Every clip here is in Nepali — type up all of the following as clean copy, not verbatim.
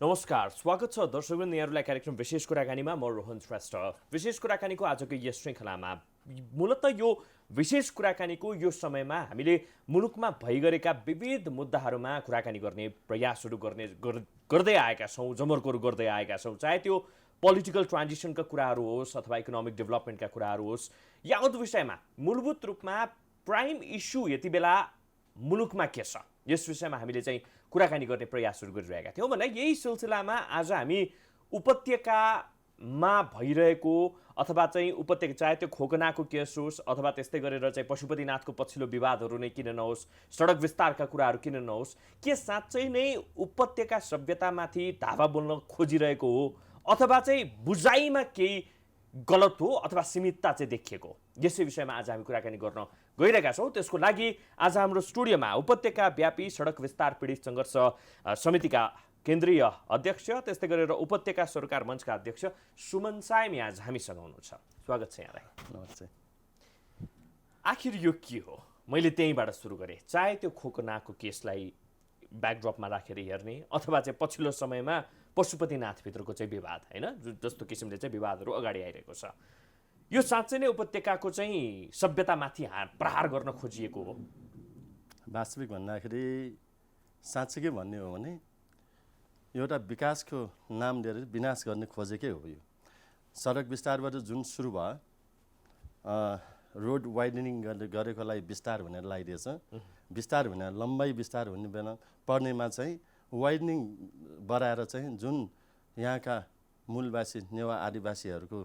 नमस्कार, स्वागत छ दर्शकवृन्द यहाँहरूलाई कार्यक्रम विशेष कुराकानीमा। म रोहन श्रेष्ठ। विशेष कुराकानीको आजको यस श्रृङ्खलामा मूलतः यो विशेष कुराकानीको यो समयमा हामीले मुलुकमा भइगरेका विविध मुद्दाहरूमा कुराकानी गर्ने प्रयासहरू गर्दै आएका छौँ, जमर्कोहरू गर्दै आएका छौँ। चाहे त्यो पोलिटिकल ट्रान्जिसनका कुराहरू होस् अथवा इकोनोमिक डेभलपमेन्टका कुराहरू होस्, यावत विषयमा मूलभूत रूपमा प्राइम इस्यु यति बेला मुलुकमा के छ यस विषयमा हामीले चाहिँ कुराकानी गर्ने प्रयासहरू गरिरहेका थियौँ। भने यही सिलसिलामा आज हामी उपत्यकामा भइरहेको अथवा चाहिँ उपत्यका चाहे त्यो खोकनाको केस होस् अथवा त्यस्तै गरेर चाहिँ पशुपतिनाथको पछिल्लो विवादहरू नै किन नहोस्, सडक विस्तारका कुराहरू किन नहोस्, के साँच्चै नै उपत्यका सभ्यतामाथि धावा बोल्न खोजिरहेको हो अथवा चाहिँ बुझाइमा केही गलत हो अथवा सीमितता चाहिँ देखिएको, यसै विषयमा आज हामी कुराकानी गर्न गइरहेका छौँ। त्यसको लागि आज हाम्रो स्टुडियोमा उपत्यका व्यापी सडक विस्तार पीडित सङ्घर्ष समितिका केन्द्रीय अध्यक्ष त्यस्तै गरेर उपत्यका सरकार मञ्चका अध्यक्ष सुमन सायमी आज हामीसँग हुनुहुन्छ। स्वागत छ यहाँलाई। नमस्ते। आखिर यो के हो, मैले त्यहीँबाट सुरु गरेँ। चाहे त्यो खोकनाको केसलाई ब्याकड्रपमा राखेर हेर्ने अथवा चाहिँ पछिल्लो समयमा पशुपतिनाथभित्रको चाहिँ विवाद, होइन, जस्तो किसिमले चाहिँ विवादहरू अगाडि आइरहेको छ, यो साँच्चै नै उपत्यकाको चाहिँ सभ्यतामाथि प्रहार गर्न खोजिएको हो? वास्तविक भन्दाखेरि साँच्चै भन्ने हो भने एउटा विकासको नाम लिएर विनाश गर्ने खोजेकै हो। यो सडक विस्तारबाट जुन सुरु भयो, रोड वाइडनिङ गरेकोलाई विस्तार भनेर लगाइदिएछ। विस्तार भनेर लम्बाइ विस्तार हुने बेला पर्नेमा चाहिँ वाइडनिङ बढाएर चाहिँ जुन यहाँका मूलवासी नेवा आदिवासीहरूको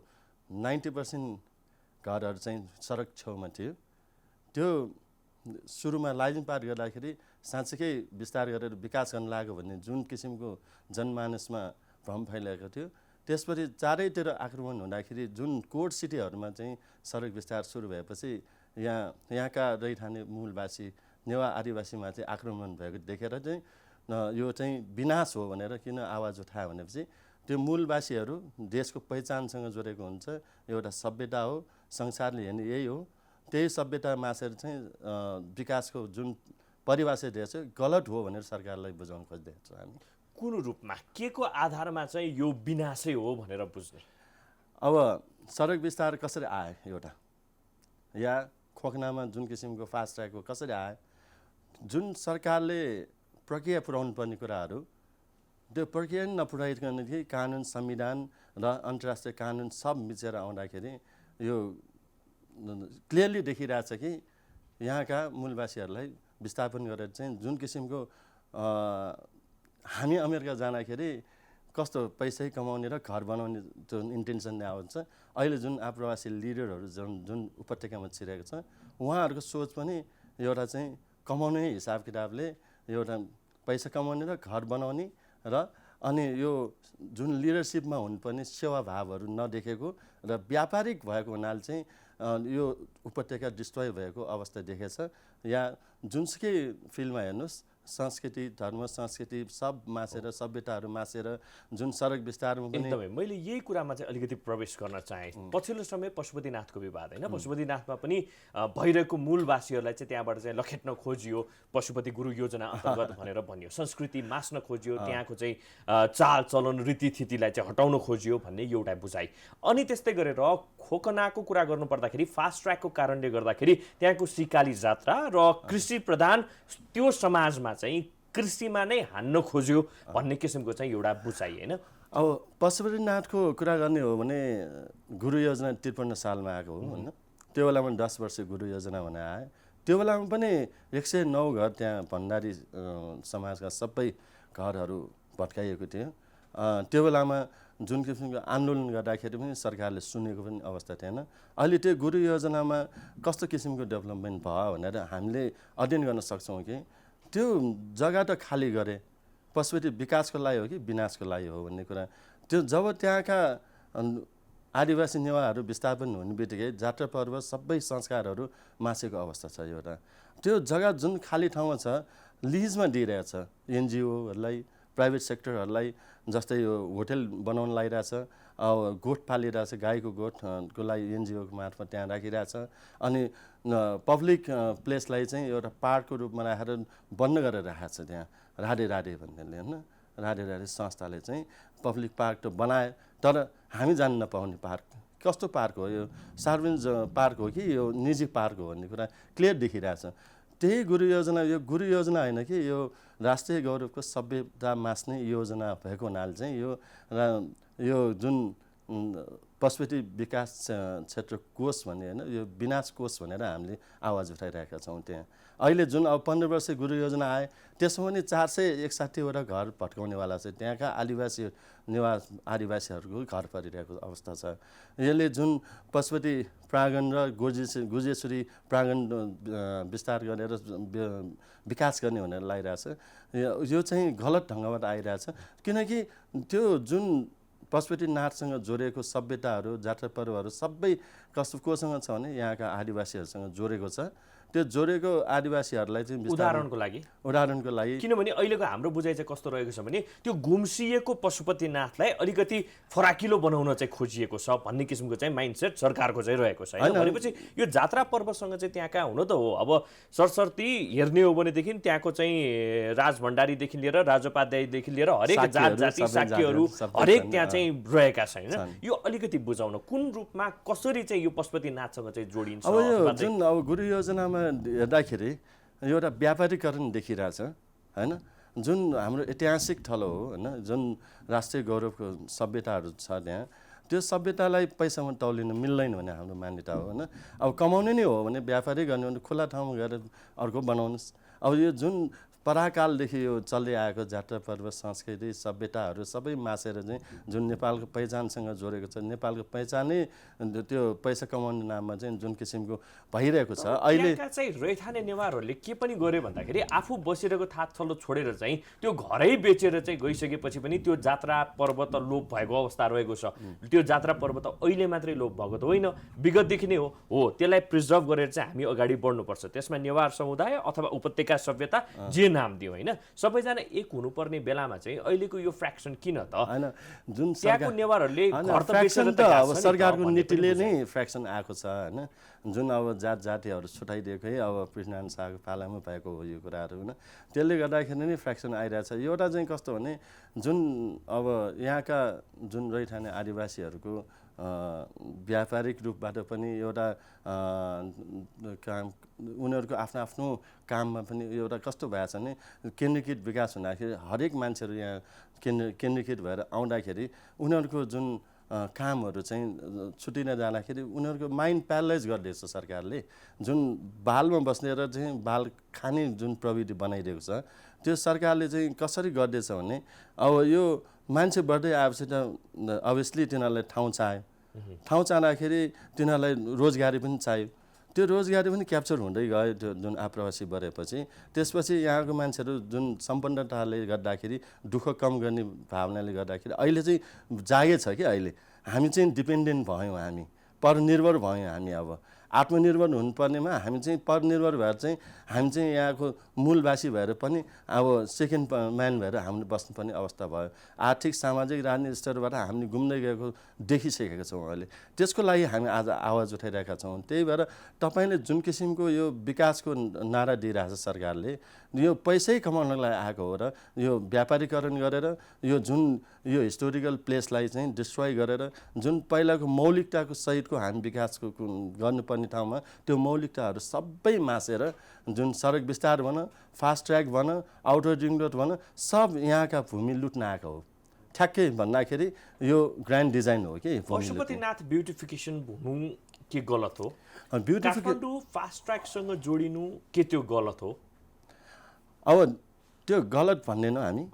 90% घरहरू चाहिँ सडक छेउमा थियो। त्यो सुरुमा लाइलिङ पार गर्दाखेरि साँच्चै विस्तार गरेर विकास गर्न लाग्यो भन्ने जुन किसिमको जनमानसमा भ्रम फैलिएको थियो, त्यसपछि चारैतिर आक्रमण हुँदाखेरि जुन कोर सिटीहरूमा चाहिँ सडक विस्तार सुरु भएपछि यहाँका रैठाने मूलवासी नेवा आदिवासीमा चाहिँ आक्रमण भएको देखेर चाहिँ यो चाहिँ विनाश हो भनेर किन आवाज उठायो भनेपछि त्यो मूलवासीहरू देशको पहिचानसँग जोडेको हुन्छ। एउटा सभ्यता हो, संसारले हेर्ने यही हो। त्यही सभ्यता मासेर चाहिँ विकासको जुन परिभाषा दिएछ गलत हो भनेर सरकारलाई बुझाउन खोज्दैछ। हामी कुन रूपमा के को आधारमा चाहिँ यो विनाशै हो भनेर बुझ्ने? अब सडक विस्तार कसरी आयो एउटा, या खोकनामा जुन किसिमको फास्ट ट्र्याकको कसरी आयो, जुन सरकारले प्रक्रिया पुर्याउनु पर्ने कुराहरू त्यो प्रक्रिया नपुर्याइकन कानुन, संविधान र अन्तर्राष्ट्रिय कानुन सब मिचेर आउँदाखेरि यो क्लियरली देखिरहेछ कि यहाँका मूलवासीहरूलाई विस्थापन गरेर चाहिँ जुन किसिमको हामी अमेरिका जाँदाखेरि कस्तो पैसै कमाउने र घर बनाउने जुन इन्टेन्सनले आउँछ, अहिले जुन आप्रवासी लिडरहरू जुन उपत्यकामा छिरेको छ उहाँहरूको सोच पनि एउटा चाहिँ कमाउने हिसाब किताबले एउटा पैसा कमाउने र घर बनाउने र अनि यो जुन लिडरसिपमा हुनुपर्ने सेवाभावहरू नदेखेको र व्यापारिक भएको हुनाले चाहिँ यो उपत्यका डिस्ट्रोय भएको अवस्था देखेछ। या जुनसुकै फिल्डमा हेर्नुहोस्, संस्कृति, धर्म, संस्कृति सब मासेर, सभ्यताहरू मासेर जुन सडक विस्तारमा पनि एकदमै मैले यही कुरामा चाहिँ अलिकति प्रवेश गर्न चाहेँ। पछिल्लो समय पशुपतिनाथको विवाद, होइन, पशुपतिनाथमा पनि भइरहेको मूलवासीहरूलाई चाहिँ त्यहाँबाट चाहिँ लखेट्न खोजियो, पशुपति गुरु योजना अन्तर्गत भनेर भनियो, संस्कृति मास्न खोजियो, त्यहाँको चाहिँ चाल चलन रीतिथितिलाई चाहिँ हटाउन खोजियो भन्ने एउटा बुझाइ। अनि त्यस्तै गरेर खोकनाको कुरा गर्नुपर्दाखेरि फास्ट ट्र्याकको कारणले गर्दाखेरि त्यहाँको सिकाली जात्रा र कृषि प्रधान त्यो समाजमा चाहिँ कृषिमा नै हान्न खोज्यो भन्ने किसिमको चाहिँ एउटा बुझाइ, होइन। अब पशुपतिनाथको कुरा गर्ने हो भने गुरु योजना 53 सालमा आएको हो, होइन। त्यो बेलामा 10 वर्ष गुरु योजना भनेर आयो। त्यो बेलामा पनि 109 घर त्यहाँ भण्डारी समाजका सबै घरहरू भत्काइएको थियो। त्यो बेलामा जुन किसिमको आन्दोलन गर्दाखेरि पनि सरकारले सुनेको पनि अवस्था थिएन। अहिले त्यो गुरु योजनामा कस्तो किसिमको डेभलपमेन्ट भयो भनेर हामीले अध्ययन गर्न सक्छौँ कि त्यो जग्गा त खाली गरे पशुपति विकासको लागि हो कि विनाशको लागि हो भन्ने कुरा। त्यो जब त्यहाँका आदिवासी नेवाहरू विस्थापन हुने बित्तिकै जात्रा पर्व सबै संस्कारहरू मासेको अवस्था छ। एउटा त्यो जग्गा जुन खाली ठाउँमा छ लिजमा दिइरहेछ एनजिओहरूलाई, प्राइभेट सेक्टरहरूलाई। जस्तै यो होटल बनाउन लागिरहेछ, गोठ पालिरहेछ, गाईको गोठको लागि एनजिओको मार्फत त्यहाँ राखिरहेछ। अनि पब्लिक प्लेसलाई चाहिँ एउटा पार्कको रूपमा राखेर बन्द गरेर राखेको छ त्यहाँ, राधे राधे भन्नेले, होइन। राडी संस्थाले चाहिँ पब्लिक पार्क त बनाए, तर हामी जान नपाउने पार्क कस्तो पार्क हो, यो सार्वजनिक पार्क हो कि यो निजी पार्क हो भन्ने कुरा क्लियर देखिरहेछ। त्यही गुरु योजना, यो गुरु योजना होइन कि यो राष्ट्रिय गौरवको सभ्यता मास्ने योजना भएको हुनाले चाहिँ यो जुन पशुपति विकास क्षेत्र कोष भन्ने होइन, यो विनाश कोष भनेर हामीले आवाज उठाइरहेका छौँ। त्यहाँ अहिले जुन अब 15 वर्षीय गुरु योजना आए, त्यसमा पनि 461वटा घर भत्काउनेवाला छ। त्यहाँका आदिवासीहरूको घर परिरहेको अवस्था छ। यसले जुन पशुपति प्राङ्गण र गुजेश्वरी प्राङ्गण विस्तार गरेर विकास गर्ने भनेर लागिरहेछ, यो चाहिँ गलत ढङ्गबाट आइरहेछ। किनकि त्यो जुन पशुपतिनाथसँग जोडिएको सभ्यताहरू, जात्रा पर्वहरू सबै कोसँग छ भने यहाँका आदिवासीहरूसँग जोडेको छ। त्यो जोडेको आदिवासीहरूलाई चाहिँ उदाहरणको लागि किनभने अहिलेको हाम्रो बुझाइ चाहिँ कस्तो रहेको छ भने त्यो गुम्सिएको पशुपतिनाथलाई अलिकति फराकिलो बनाउन चाहिँ खोजिएको छ भन्ने किसिमको चाहिँ माइन्डसेट सरकारको चाहिँ रहेको छ हैन। भनेपछि यो जात्रा पर्वसँग चाहिँ त्यहाँका हुन त हो, अब सरसर्ती हेर्ने हो भनेदेखि त्यहाँको चाहिँ राजभण्डारीदेखि लिएर राजोपाध्यायदेखि लिएर हरेक जात जाति साक्यहरू हरेक त्यहाँ चाहिँ रहेका छैन। यो अलिकति बुझाउन कुन रूपमा कसरी चाहिँ यो पशुपतिनाथसँग चाहिँ जोडिन्छ। अब यो जुन अब गुरु योजनामा हेर्दाखेरि एउटा व्यापारीकरण देखिरहेछ हैन। जुन हाम्रो ऐतिहासिक थलो हो हैन, जुन राष्ट्रिय गौरवको सभ्यताहरू छ त्यहाँ, त्यो सभ्यतालाई पैसामा तौलिन मिल्दैन भन्ने हाम्रो मान्यता हो हैन। अब कमाउने नै हो भने व्यापारी गर्ने भने खुला ठाउँमा गएर अर्को बनाउनुहोस्। अब यो जुन पराकालदेखि यो चल्दै आएको जात्रा पर्व संस्कृति सभ्यताहरू सबै मासेर चाहिँ जुन नेपालको पहिचानसँग जोडेको छ, नेपालको पहिचानै त्यो पैसा कमाउने नाममा चाहिँ जुन किसिमको भइरहेको छ। अहिले चाहिँ रैथाने नेवारहरूले के पनि गर्यो भन्दाखेरि आफू बसिरहेको थात थलो छोडेर चाहिँ त्यो घरै बेचेर चाहिँ गइसकेपछि पनि त्यो जात्रा पर्व त लोप भएको अवस्था रहेको छ। त्यो जात्रा पर्व त अहिले मात्रै लोप भएको त होइन, विगतदेखि नै हो। त्यसलाई प्रिजर्भ गरेर चाहिँ हामी अगाडि बढ्नुपर्छ। त्यसमा नेवार समुदाय अथवा उपत्यका सभ्यता जे नाम दियो होइन, सबैजना एक हुनुपर्ने बेलामा चाहिँ अहिलेको यो फ्र्याक्सन किन त हैन। जुन त्यहाँको नेवारहरूले घर त फ्र्याक्सन त अब सरकारको नीतिले नै फ्र्याक्सन आएको छ हैन। जुन अब जातिहरू छुटाइदिएको है, अब पृथ्वीनारायण शाहको पालामा भएको हो यो कुराहरू होइन। त्यसले गर्दाखेरि नै फ्र्याक्सन आइरहेछ। एउटा चाहिँ कस्तो भने जुन अब यहाँका जुन रैथाने आदिवासीहरूको व्यापारिक रूपबाट पनि एउटा काम, उनीहरूको आफ्नो आफ्नो काममा पनि एउटा कस्तो भएको छ भने केन्द्रीकृत विकास हुँदाखेरि हरेक मान्छेहरू यहाँ केन्द्रीकृत भएर आउँदाखेरि उनीहरूको जुन कामहरू चाहिँ छुटिन जाँदाखेरि उनीहरूको माइन्ड प्यारालाइज गरिदिएको छ सरकारले। जुन बालमा बस्नेर चाहिँ बाल खाने जुन प्रविधि बनाइदिएको छ, त्यो सरकारले चाहिँ कसरी गर्दैछ भने अब यो मान्छे बढ्दै आएपछि त अभियसली तिनीहरूलाई ठाउँ चाह्यो। ठाउँ चाहँदाखेरि तिनीहरूलाई रोजगारी पनि चाहियो। त्यो रोजगारी पनि क्याप्चर हुँदै गयो त्यो जुन आप्रवासी बढेपछि। त्यसपछि यहाँको मान्छेहरू जुन सम्पन्नताले गर्दाखेरि दुःख कम गर्ने भावनाले गर्दाखेरि अहिले चाहिँ जागेछ कि अहिले हामी चाहिँ डिपेन्डेन्ट भयौँ, हामी परनिर्भर भयौँ। हामी अब आत्मनिर्भर हुनुपर्नेमा हामी चाहिँ परनिर्भर भएर चाहिँ हामी चाहिँ यहाँको मूलवासी भएर पनि अब सेकेन्ड म्यान भएर हामीले बस्नुपर्ने अवस्था भयो। आर्थिक सामाजिक राजनीतिक स्तरबाट हामीले घुम्दै गएको देखिसकेका छौँ अहिले। त्यसको लागि हामी आज आवाज उठाइरहेका छौँ। त्यही भएर तपाईँले जुन किसिमको यो विकासको नारा दिइरहेछ सरकारले, यो पैसै कमाउनको लागि आएको हो र यो व्यापारीकरण गरेर यो जुन यो हिस्टोरिकल प्लेसलाई चाहिँ डिस्ट्रोय गरेर जुन पहिलाको मौलिकताको सहितको हामी विकासको गर्नुपर्ने ठाउँमा त्यो मौलिकताहरू सबै मासेर जुन सडक विस्तार भन, फास्ट ट्र्याक भन, आउटर रिङ रोड भन, सब यहाँका भूमि लुट्न आएको हो। ठ्याक्कै भन्दाखेरि यो ग्रान्ड डिजाइन हो कि पशुपतिनाथ ब्युटिफिकेसन हुनु के गलत हो? काठमाडौँ फास्ट ट्र्याकसँग जोडिनु के त्यो गलत हो? अब त्यो गलत भन्दैनौँ हामी।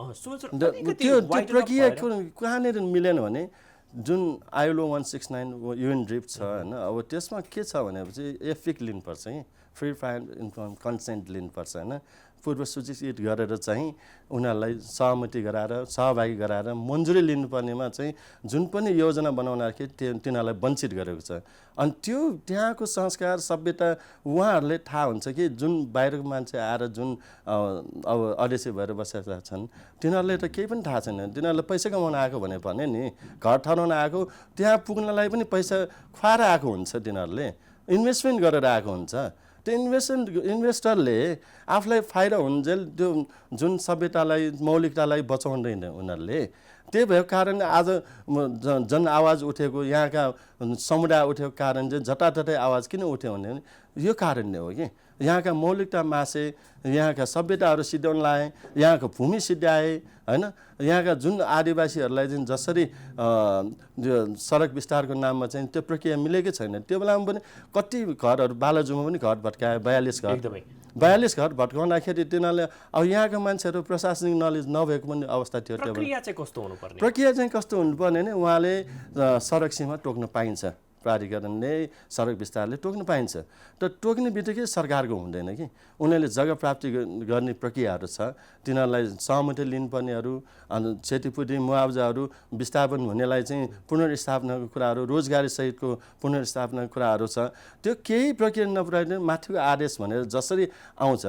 त्यो प्रक्रिया कहाँनिर मिलेन भने जुन ILO 169 UN ड्रिफ्ट छ होइन, अब त्यसमा के छ भनेपछि एफिक लिनुपर्छ कि फ्री फायर इन्फर्म कन्सेन्ट लिनुपर्छ होइन। पूर्व सूचित गरेर चाहिँ उनीहरूलाई सहमति गराएर सहभागी गराएर मन्जुरी लिनुपर्नेमा चाहिँ जुन पनि योजना बनाउँदाखेरि तिनीहरूलाई वञ्चित गरेको छ। अनि त्यो त्यहाँको संस्कार सभ्यता उहाँहरूले थाहा हुन्छ कि जुन बाहिरको मान्छे आएर जुन अब अडेसी भएर बसेका छन् तिनीहरूले त केही पनि थाहा छैन। तिनीहरूलाई पैसा कमाउन आएको भने नि घर ठहराउन आएको, त्यहाँ पुग्नलाई पनि पैसा खुवाएर आएको हुन्छ। तिनीहरूले इन्भेस्टमेन्ट गरेर आएको हुन्छ। त्यो इन्भेस्टरले आफूलाई फाइदा हुन्जेल त्यो जुन सभ्यतालाई मौलिकतालाई बचाउँदैन उनीहरूले। त्यही भएको कारण आज जनआवाज उठेको, यहाँका समुदाय उठेको कारण चाहिँ जताततै आवाज किन उठ्यो भने यो कारणले हो कि यहाँका मौलिकता मासे, यहाँका सभ्यताहरू सिद्ध्याउन लाए, यहाँको भूमि सिद्ध्याए होइन। यहाँका जुन आदिवासीहरूलाई चाहिँ जसरी सडक विस्तारको नाममा चाहिँ त्यो प्रक्रिया मिलेकै छैन। त्यो बेलामा पनि कति घरहरू, बालाजुमा पनि घर भत्काए, 42 घर भत्काउँदाखेरि तिनीहरूले अब यहाँका मान्छेहरू प्रशासनिक नलेज नभएको पनि अवस्था थियो। प्रक्रिया चाहिँ कस्तो हुनुपर्ने? प्रक्रिया चाहिँ कस्तो हुनुपर्ने भने उहाँले सडक सीमा टोक्न पाइन्छ, प्राधिकरणले सडक विस्तारले टोक्न पाइन्छ। तर टोक्ने बित्तिकै सरकारको हुँदैन कि उनीहरूले जग्गा प्राप्ति गर्ने प्रक्रियाहरू छ, तिनीहरूलाई सहमति लिनुपर्नेहरू, अनि क्षतिपूर्ति मुआवजाहरू, विस्थापन हुनेलाई चाहिँ पुनर्स्थापनाको कुराहरू, रोजगारी सहितको पुनर्स्थापनाको कुराहरू छ। त्यो केही प्रक्रिया नपुर्याइदिनु माथिको आदेश भनेर जसरी आउँछ,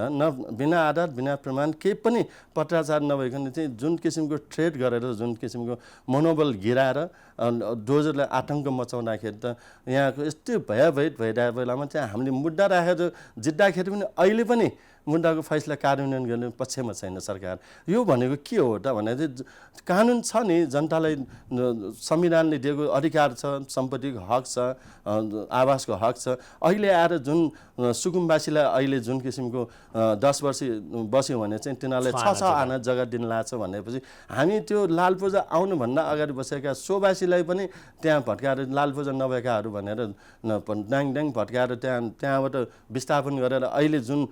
बिना आधार बिना प्रमाण केही पनि पत्राचार नभइकन चाहिँ जुन किसिमको थ्रेट गरेर, जुन किसिमको मनोबल गिराएर डोजरलाई आतङ्क मचाउँदाखेरि त यहाँको यस्तो भयभीत भइरहेको बेलामा चाहिँ हामीले मुद्दा राखेर जित्दाखेरि पनि अहिले पनि मुद्दाको फैसला कार्यान्वयन गर्ने पक्षमा छैन सरकार। यो भनेको के हो त भने चाहिँ कानुन छ नि, जनतालाई संविधानले दिएको अधिकार छ, सम्पत्तिको हक छ, आवासको हक छ। अहिले आएर जुन सुकुम्बासीलाई अहिले जुन किसिमको 10 वर्ष बस्यो भने चाहिँ तिनीहरूलाई 6 आना जग्गा दिन लाग्छ भनेपछि हामी त्यो लालपूजा आउनुभन्दा अगाडि बसेका सोबासीलाई पनि त्यहाँ भट्काएर, लालपूजा नभएकाहरू भनेर ड्याङ भट्काएर त्यहाँबाट विस्थापन गरेर अहिले जुन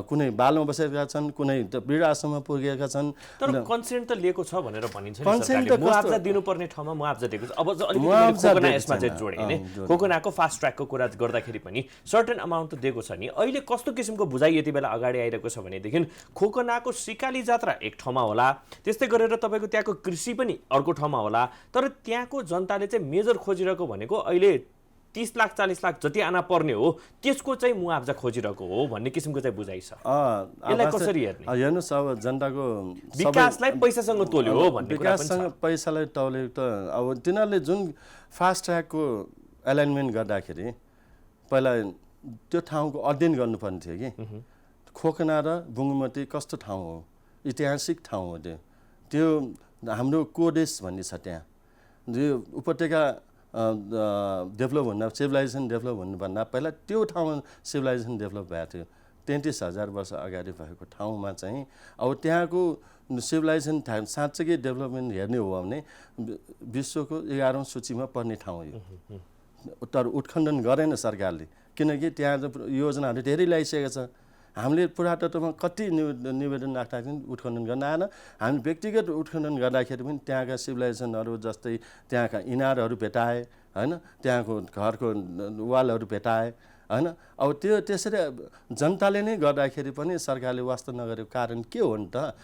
कुनै बालमा बसेका छन्, कुनै वृद्धाश्रममा पुगेका छन्। तर कन्सेन्ट त लिएको छ भनेर भनिन्छ नि सरकारले। मुआवजा दिनुपर्ने ठाउँमा मुआवजा दिएको छ। अब अलिकति खोकना यसमा चाहिँ जोडे नि, खोकनाको फास्ट ट्र्याकको कुरा गर्दाखेरि पनि सर्टेन अमाउन्ट त दिएको छ नि। अहिले कस्तो किसिमको बुझाइ यति बेला अगाडि आइरहेको छ भनेदेखि खोकनाको सिकाली जात्रा एक ठाउँमा होला, त्यस्तै गरेर तपाईँको त्यहाँको कृषि पनि अर्को ठाउँमा होला, तर त्यहाँको जनताले चाहिँ मेजर खोजिरहेको भनेको अहिले 30 लाख 40 लाख जति आना पर्ने हो त्यसको चाहिँ मुआवजा खोजिरहेको हो भन्ने किसिमको चाहिँ बुझाइ छ। यसलाई कसरी हेर्ने? हेर्नुहोस्, अब जनताको विकासलाई पैसासँग तोल्यो हो भन्ने कुरा पनि छ। विकाससँग पैसालाई तोल्यो त अब तिनीहरूले जुन फास्ट ट्र्याकको एलाइनमेन्ट गर्दाखेरि पहिला त्यो ठाउँको अध्ययन गर्नुपर्ने थियो कि खोकना र बुङ्गुमती कस्तो ठाउँ हो, ऐतिहासिक ठाउँ हो त्यो हाम्रो कोडेस भन्ने छ त्यहाँ। जो उपत्यका डेभलप हुन, सिभिलाइजेसन डेभलप हुनुभन्दा पहिला त्यो ठाउँमा सिभिलाइजेसन डेभलप भएको थियो। 33,000 वर्ष अगाडि भएको ठाउँमा चाहिँ अब त्यहाँको सिभिलाइजेसन साँच्चै डेभलपमेन्ट हेर्ने हो भने विश्वको 11औं सूचीमा पर्ने ठाउँ हो। तर उत्खण्डन गरेन सरकारले, किनकि त्यहाँ योजनाहरू धेरै ल्याइसकेको छ। हामीले पुरातत्वमा कति निवेदन राख्दाखेरि उत्खनन गर्न आएन। हामी व्यक्तिगत उत्खनन गर्दाखेरि पनि त्यहाँका सिभिलाइजेसनहरू जस्तै त्यहाँका इनारहरू भेटाए होइन, त्यहाँको घरको वालहरू भेटाए होइन। अब त्यो त्यसरी जनताले नै गर्दाखेरि पनि सरकारले वास्ता नगरेको कारण के हो नि त?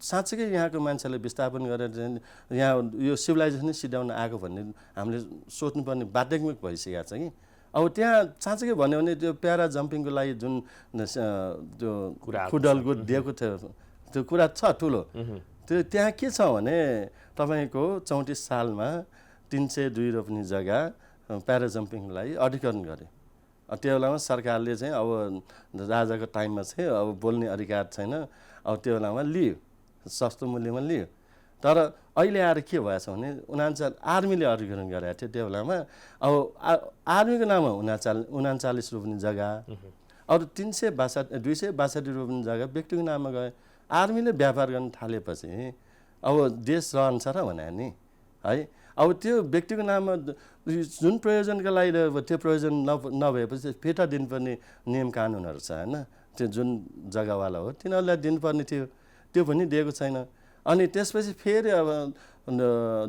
साँच्चै यहाँको मान्छेलाई विस्थापन गरेर यहाँ यो सिभिलाइजेसन नै सिध्याउन आएको भन्ने हामीले सोच्नुपर्ने बाध्यतात्मक भइसकेको छ कि। अब त्यहाँ साँच्चै भन्यो भने त्यो प्यारा जम्पिङको लागि जुन त्यो खुडलको दिएको थियो त्यो कुरा छ ठुलो। त्यो त्यहाँ के छ भने तपाईँको 34 सालमा 302 रोप्ने जग्गा प्यारा जम्पिङको लागि अधिग्रहण गरे। त्यो बेलामा सरकारले चाहिँ अब राजाको टाइममा चाहिँ अब बोल्ने अधिकार छैन, अब त्यो बेलामा लियो, सस्तो मूल्यमा लियो। तर अहिले आएर के भएछ भने 39 आर्मीले अधिग्रहण गरेको थियो त्यो बेलामा। अब आर्मीको नाममा 39 रोप्ने जग्गा, अरू 262 रोप्ने जग्गा व्यक्तिको नाममा गयो। आर्मीले व्यापार गर्न थालेपछि अब देश रहन्छ र भने नि है। अब त्यो व्यक्तिको नाममा जुन प्रयोजनका लागि त्यो प्रयोजन नभएपछि फिर्ता दिनुपर्ने नियम कानुनहरू छ होइन। त्यो जुन जग्गावाला हो तिनीहरूलाई दिनुपर्ने थियो, त्यो पनि दिएको छैन। अनि त्यसपछि फेरि अब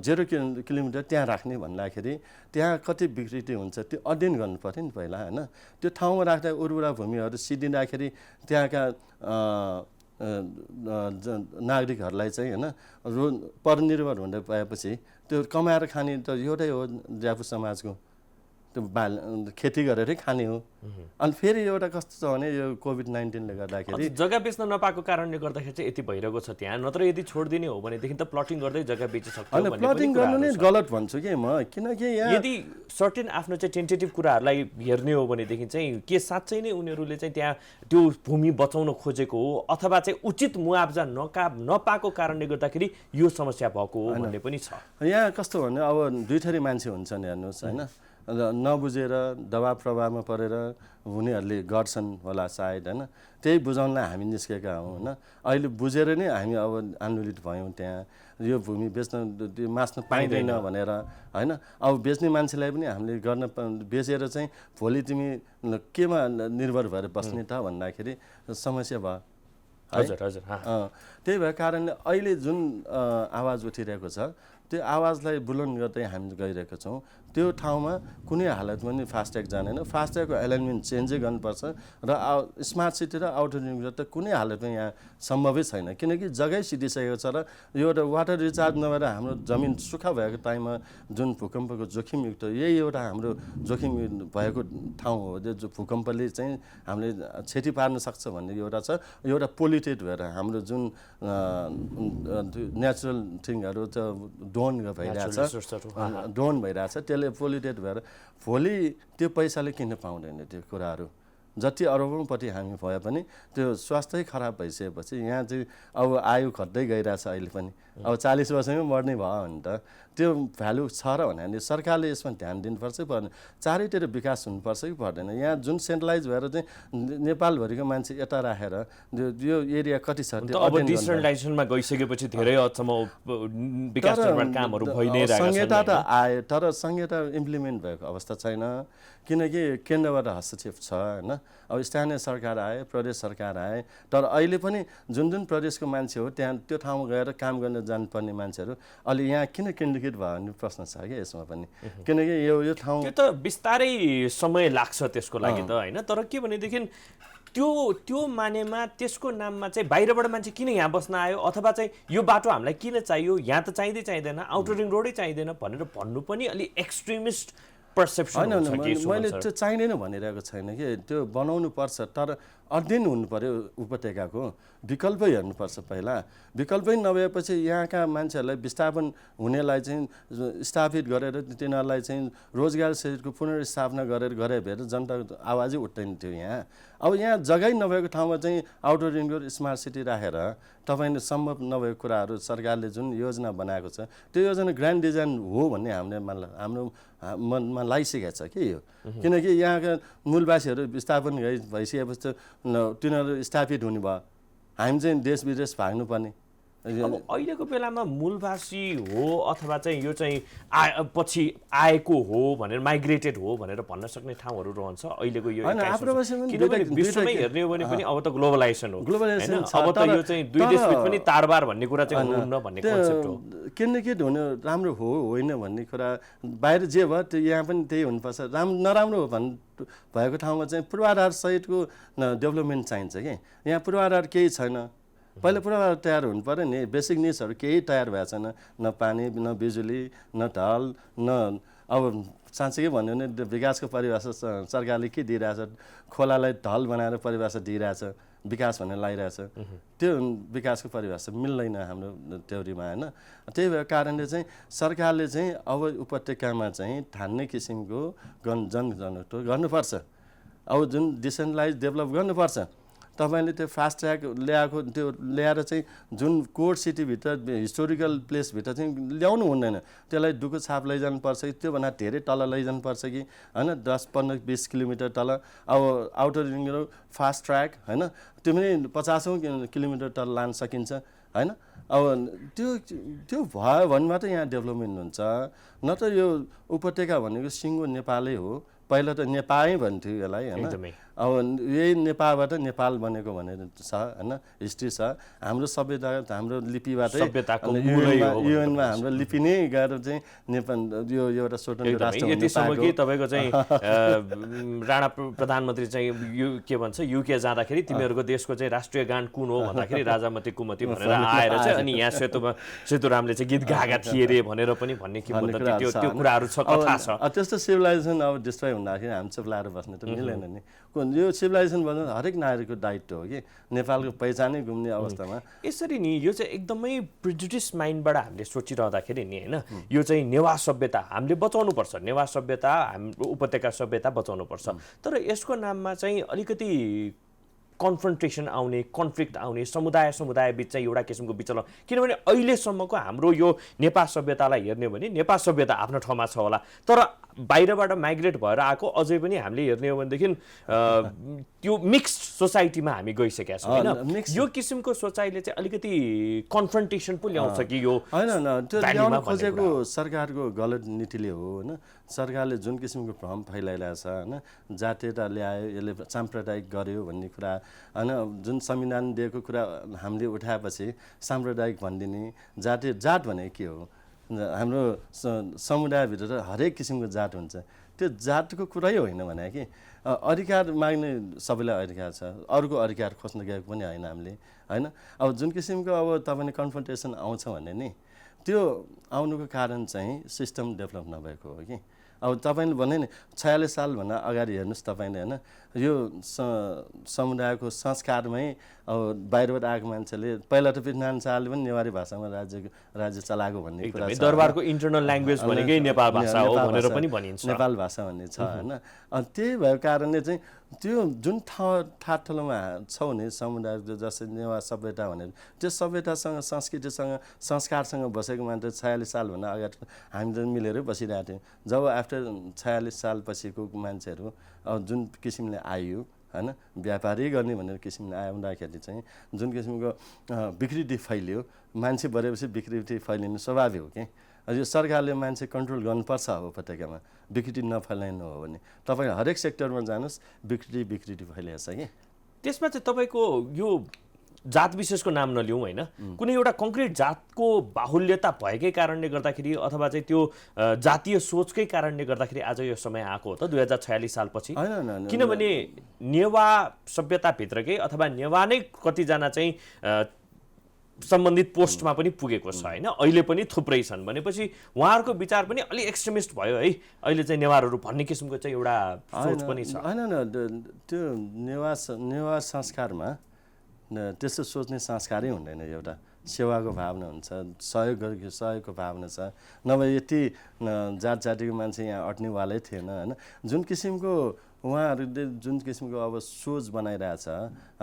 0 किलोमिटर त्यहाँ राख्ने भन्दाखेरि त्यहाँ कति विकृति हुन्छ त्यो अध्ययन गर्नु पऱ्यो नि पहिला होइन। त्यो ठाउँमा राख्दा उर्वरा भूमिहरू सिद्धिँदाखेरि त्यहाँका नागरिकहरूलाई चाहिँ होइन परनिर्भर हुँदै पाएपछि त्यो कमाएर खाने त एउटै हो ज्यापु समाजको। त्यो खेती गरेरै खाने हो। अनि फेरि एउटा कस्तो छ भने यो कोभिड-19ले गर्दाखेरि जग्गा बेच्न नपाएको कारणले गर्दाखेरि चाहिँ यति भइरहेको छ त्यहाँ, नत्र यदि छोडिदिने हो भनेदेखि त प्लटिङ गर्दै जग्गा बेचिसक्थ्यो होइन, भन्ने पनि प्लटिङ गर्नु नै कुराहरू छ। गलत भन्छु कि म, किनकि यहाँ यदि सर्टेन आफ्नो चाहिँ टेन्टेटिभ कुराहरूलाई हेर्ने हो भनेदेखि चाहिँ के साँच्चै नै उनीहरूले चाहिँ त्यहाँ त्यो भूमि बचाउन खोजेको हो अथवा चाहिँ उचित मुआवजा नपाएको कारणले गर्दाखेरि यो समस्या भएको हो भन्ने पनि छ। यहाँ कस्तो भने अब दुई थरी मान्छे हुन्छन् हेर्नुहोस् होइन, नबुझेर दबाब प्रभावमा परेर उनीहरूले गर्छन् होला सायद होइन, त्यही बुझाउनलाई हामी निस्केका हौँ होइन। अहिले बुझेर नै हामी अब आन्दोलित भयौँ त्यहाँ, यो भूमि बेच्न मास्न पाइँदैन भनेर होइन। अब बेच्ने मान्छेलाई पनि हामीले गर्न बेचेर चाहिँ भोलि तिमी केमा निर्भर भएर बस्ने त भन्दाखेरि समस्या भयो। हजुर हजुर। त्यही भएको कारणले अहिले जुन आवाज उठिरहेको छ त्यो आवाजलाई बुलन्द गर्दै हामी गइरहेका छौँ। त्यो ठाउँमा कुनै हालतमा पनि फास्ट्याग जाँदैन, फास्ट्यागको एलाइनमेन्ट चेन्जै गर्नुपर्छ र स्मार्ट सिटी र आउटर रिङ रोड त कुनै हालतमा यहाँ सम्भवै छैन, किनकि जग्गै सिधिसकेको छ र यो एउटा वाटर रिचार्ज नभएर हाम्रो जमिन सुक्खा भएको टाइममा जुन भूकम्पको जोखिमयुक्त यही एउटा हाम्रो जोखिम भएको ठाउँ हो, जो भूकम्पले चाहिँ हामीले क्षति पार्न सक्छ भन्ने एउटा छ। एउटा पोल्युटेड भएर हाम्रो जुन नेचुरल थिङहरू त डोन भइरहेछ, त्यसले पोल्युटेड भएर भोलि त्यो पैसाले किन्न पाउँदैन त्यो कुराहरू। जति अरबौँपट्टि हामी भए पनि त्यो स्वास्थ्य खराब भइसकेपछि यहाँ चाहिँ अब आयु घट्दै गइरहेछ अहिले पनि। अब 40 वर्षमै मर्ने भयो भने त त्यो भ्यालु छ र भने सरकारले यसमा ध्यान दिनुपर्छ कि पर्दैन, चारैतिर विकास हुनुपर्छ कि पर्दैन। यहाँ जुन सेन्ट्रलाइज भएर चाहिँ नेपालभरिको मान्छे यता राखेर यो एरिया कति छ त्यो अब डिसेन्ट्रलाइजेसनमा गइसकेपछि धेरै हदसम्म विकास निर्माण कामहरू भइ नै रहेका छन्। संहिता त आयो तर संहिता इम्प्लिमेन्ट भएको अवस्था छैन, किनकि केन्द्रबाट हस्तक्षेप छ होइन। अब स्थानीय सरकार आए, प्रदेश सरकार आए, तर अहिले पनि जुन जुन प्रदेशको मान्छे हो त्यहाँ त्यो ठाउँमा गएर काम गर्न जानुपर्ने मान्छेहरू अहिले यहाँ किन केन्द्रीकृत भयो भन्ने प्रश्न छ कि यसमा पनि, किनकि यो ठाउँ त्यो त बिस्तारै समय लाग्छ त्यसको लागि त होइन। तर के भनेदेखि त्यो मानेमा त्यसको नाममा चाहिँ बाहिरबाट मान्छे किन यहाँ बस्न आयो अथवा चाहिँ यो बाटो हामीलाई किन चाहियो, यहाँ त चाहिँदैन, आउटर रिङ रोडै चाहिँदैन भनेर भन्नु पनि अलि एक्सट्रिमिस्ट पर्सेप्सन हुन्छ कि। मैले त्यो चाहिँदैन भनिरहेको छैन कि, त्यो बनाउनु पर्छ तर अध्ययन हुनु पर्यो, उपत्यकाको विकल्पै हेर्नुपर्छ पहिला। विकल्पै नभएपछि यहाँका मान्छेहरूलाई विस्थापन हुनेलाई चाहिँ स्थापित गरेर तिनीहरूलाई चाहिँ रोजगार सहितको पुनर्स्थापना गरे भएर जनताको आवाजै उठ्दैन थियो यहाँ। अब यहाँ जग्गै नभएको ठाउँमा चाहिँ outer ring road smart city राखेर तपाईँले सम्भव नभएको कुराहरू सरकारले जुन योजना बनाएको छ त्यो योजना ग्रान्ड डिजाइन हो भन्ने हाम्रो मनमा लागिसकेको छ कि यो, किनकि यहाँका मूलवासीहरू विस्थापन भइसकेपछि तिनीहरू स्थापित हुने भयो, हामी चाहिँ देश विदेश भाग्नुपर्ने। अब अहिलेको बेलामा मूलवासी हो अथवा चाहिँ यो चाहिँ पछि आएको हो भनेर माइग्रेटेड हो भनेर भन्न सक्ने ठाउँहरू रहन्छ अहिलेको यो। किनभने विश्वमै हेर्ने हो भने पनि अब त ग्लोबलाइजेसन हो, अब त यो चाहिँ दुई देशबिच पनि तारबार भन्ने कुरा चाहिँ हुनुहुन्न भन्ने कन्सेप्ट हो। केन्द्रीकृत हुनु राम्रो हो होइन भन्ने कुरा बाहिर जे भयो त्यो यहाँ पनि त्यही हुनुपर्छ। नराम्रो हो भएको ठाउँमा चाहिँ पूर्वाधार सहितको डेभलपमेन्ट चाहिन्छ कि, यहाँ पूर्वाधार केही छैन। पहिला पूर्वाधार तयार हुनु पऱ्यो नि, बेसिक निड्सहरू केही तयार भएको छैन, न पानी न बिजुली न ढल न। अब साँच्चै भन्यो भने विकासको परिभाषा सरकारले के दिइरहेछ, खोलालाई ढल बनाएर परिभाषा दिइरहेछ, विकास भनेर लगाइरहेछ, त्यो विकासको परिभाषा मिल्दैन हाम्रो थ्योरीमा होइन। त्यही भएको कारणले चाहिँ सरकारले चाहिँ अब उपत्यकामा चाहिँ ठान्ने किसिमको जनघनत्व गर्नुपर्छ। अब जुन डिसेन्ट्रलाइज डेभलप गर्नुपर्छ। तपाईँले त्यो फास्ट ट्र्याक ल्याएर चाहिँ जुन कोर सिटीभित्र हिस्टोरिकल प्लेसभित्र चाहिँ ल्याउनु हुँदैन, त्यसलाई डुको छाप लैजानुपर्छ कि त्योभन्दा धेरै तल लैजानुपर्छ कि होइन, 10-15-20 किलोमिटर तल। अब outer ring road fast track होइन, त्यो पनि 50औं किलोमिटर तल लान सकिन्छ होइन। अब त्यो भयो भने मात्रै यहाँ डेभलपमेन्ट हुन्छ, नत्र यो उपत्यका भनेको सिङ्गो नेपालै हो, पहिला त नेपालै भन्थ्यो यसलाई होइन। एकदमै। अब यही नेपालबाट नेपाल बनेको भनेर छ होइन, हिस्ट्री छ। हाम्रो सभ्यता हाम्रो लिपिबाटै सभ्यताको मूलै हो युएनमा हाम्रो लिपि नै गएर चाहिँ नेपाल यो एउटा स्वतन्त्र राष्ट्र हुन यतिसम्म पाएको। कि तपाईँको चाहिँ राणा प्रधानमन्त्री चाहिँ के भन्छ युके जाँदाखेरि तिमीहरूको देशको चाहिँ राष्ट्रिय गान कुन हो भन्दाखेरि राजामती कुमती भनेर आएर चाहिँ अनि यहाँ सेतुरामले चाहिँ गीत गाएका थिए रे भनेर पनि भन्ने किंवदन्ती त्यो कुराहरू छ, कथा छ। त्यस्तो सिभिलाइजेसन अब डिस्ट्रोय हुँदाखेरि हामी चुप्लाएर बस्ने त मिलेन नि। यो सिभिलाइजेसन भन्नु हरेक नागरिकको दायित्व हो कि, नेपालको पहिचानै गुम्ने अवस्थामा। यसरी नि यो चाहिँ एकदमै प्रिजुडिस माइन्डबाट हामीले सोचिरहँदाखेरि नि होइन, यो चाहिँ नेवा सभ्यता हामीले बचाउनुपर्छ, नेवा सभ्यता हाम्रो उपत्यका सभ्यता बचाउनुपर्छ। तर यसको नाममा चाहिँ अलिकति कन्फ्रन्टेसन आउने, कन्फ्लिक्ट आउने, समुदाय बिच चाहिँ एउटा किसिमको विचलन। किनभने अहिलेसम्मको हाम्रो यो नेपाल सभ्यतालाई हेर्ने हो भने नेपाल सभ्यता आफ्नो ठाउँमा छ होला, तर बाहिरबाट माइग्रेट भएर आएको अझै पनि हामीले हेर्ने हो भनेदेखि त्यो मिक्स्ड सोसाइटीमा हामी गइसकेका छौँ होइन। यो किसिमको सोचाइले चाहिँ अलिकति कन्फ्रन्टेसन पो ल्याउँछ कि यो होइन, त्यो ल्याउन खोजेको सरकारको गलत नीतिले हो होइन। सरकारले जुन किसिमको भ्रम फैलाइरहेछ होइन, जातीयता ल्यायो, यसले साम्प्रदायिक गर्यो भन्ने कुरा होइन। जुन संविधान दिएको कुरा हामीले उठाएपछि साम्प्रदायिक भनिदिने, जात भनेको के हो? हाम्रो समुदायभित्र हरेक किसिमको जात हुन्छ, त्यो जातको कुरै होइन भने कि अधिकार माग्ने सबैलाई अधिकार छ, अरूको अधिकार खोज्न गएको पनि होइन हामीले होइन। अब जुन किसिमको अब तपाईँले कन्फ्रन्टेसन आउँछ भने नि त्यो आउनुको कारण चाहिँ सिस्टम डेभलप नभएको हो कि। अब तपाईँले भने नि 46 सालभन्दा अगाडि हेर्नुहोस् तपाईँले होइन, यो समुदायको संस्कारमै अब बाहिरबाट आएको मान्छेले पहिला त पृथ्वीनारायण शाहले पनि नेवारी भाषामा राज्य चलाएको भन्ने कुरा छ। दरबारको इन्टरनल ल्याङ्ग्वेज भनेकै नेपाल भाषा हो भनेर पनि भनिन्छ, नेपाल भाषा भन्ने छ होइन। अनि त्यही भएको कारणले चाहिँ त्यो जुन ठाउँमा छौ नि समुदाय जस्तै नेवा सभ्यता भनेर त्यो सभ्यतासँग संस्कृतिसँग संस्कारसँग बसेको मान्छे 46 सालभन्दा अगाडि हामी त मिलेरै बसिरहेको थियौँ। जब आफ्टर 46 सालपछिको मान्छेहरू अब जुन किसिमले आयो होइन, व्यापारी गर्ने भनेर किसिमले आउँदाखेरि चाहिँ जुन किसिमको विकृति फैलियो, मान्छे बढेपछि विकृति फैलिनु स्वाभाविक हो कि। यो सरकारले मान्छे कन्ट्रोल गर्नुपर्छ अब उपत्यकामा, विकृति नफैलाइनु हो भने। तपाईँ हरेक सेक्टरमा जानुहोस् विकृति फैलिएको छ कि। त्यसमा चाहिँ तपाईँको यो जात विशेषको नाम नलिउँ होइन, कुनै एउटा कङ्क्रिट जातको बाहुल्यता भएकै कारणले गर्दाखेरि अथवा चाहिँ त्यो जातीय सोचकै कारणले गर्दाखेरि आज यो समय आएको हो त 2046 सालपछि? किनभने नेवा सभ्यताभित्रकै अथवा नेवा नै कतिजना चाहिँ सम्बन्धित पोस्टमा पनि पुगेको छ होइन, अहिले पनि थुप्रै छन् भनेपछि उहाँहरूको विचार पनि अलिक एक्सट्रिमिस्ट भयो है अहिले चाहिँ नेवारहरू भन्ने किसिमको चाहिँ एउटा सोच पनि छ। होइन, त्यो नेवा संस्कारमा त्यस्तो सोच्ने संस्कारै हुँदैन। एउटा सेवाको भावना हुन्छ, सहयोगको भावना छ, नभए यति जातिको मान्छे यहाँ अट्नेवालै थिएन होइन। जुन किसिमको उहाँहरूले जुन किसिमको अब सोच बनाइरहेछ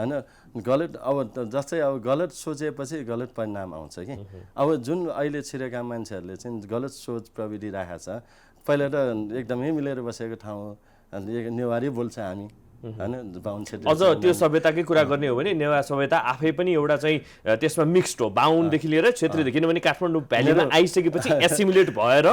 होइन, गलत अब जस्तै अब गलत सोचेपछि गलत परिणाम आउँछ कि। अब जुन अहिले छिरेका मान्छेहरूले चाहिँ गलत सोच प्रविधि राखेको छ। पहिला त एकदमै मिलेर बसेको ठाउँ हो, नेवारी बोल्छ हामी होइन, बाहुन क्षेत्र। अझ त्यो सभ्यताकै कुरा गर्ने हो भने नेवा सभ्यता आफै पनि एउटा चाहिँ त्यसमा मिक्स्ड हो, बाहुनदेखि लिएर क्षेत्रीदेखि। किनभने काठमाडौँ भ्यालीमा आइसकेपछि एसिमुलेट भएर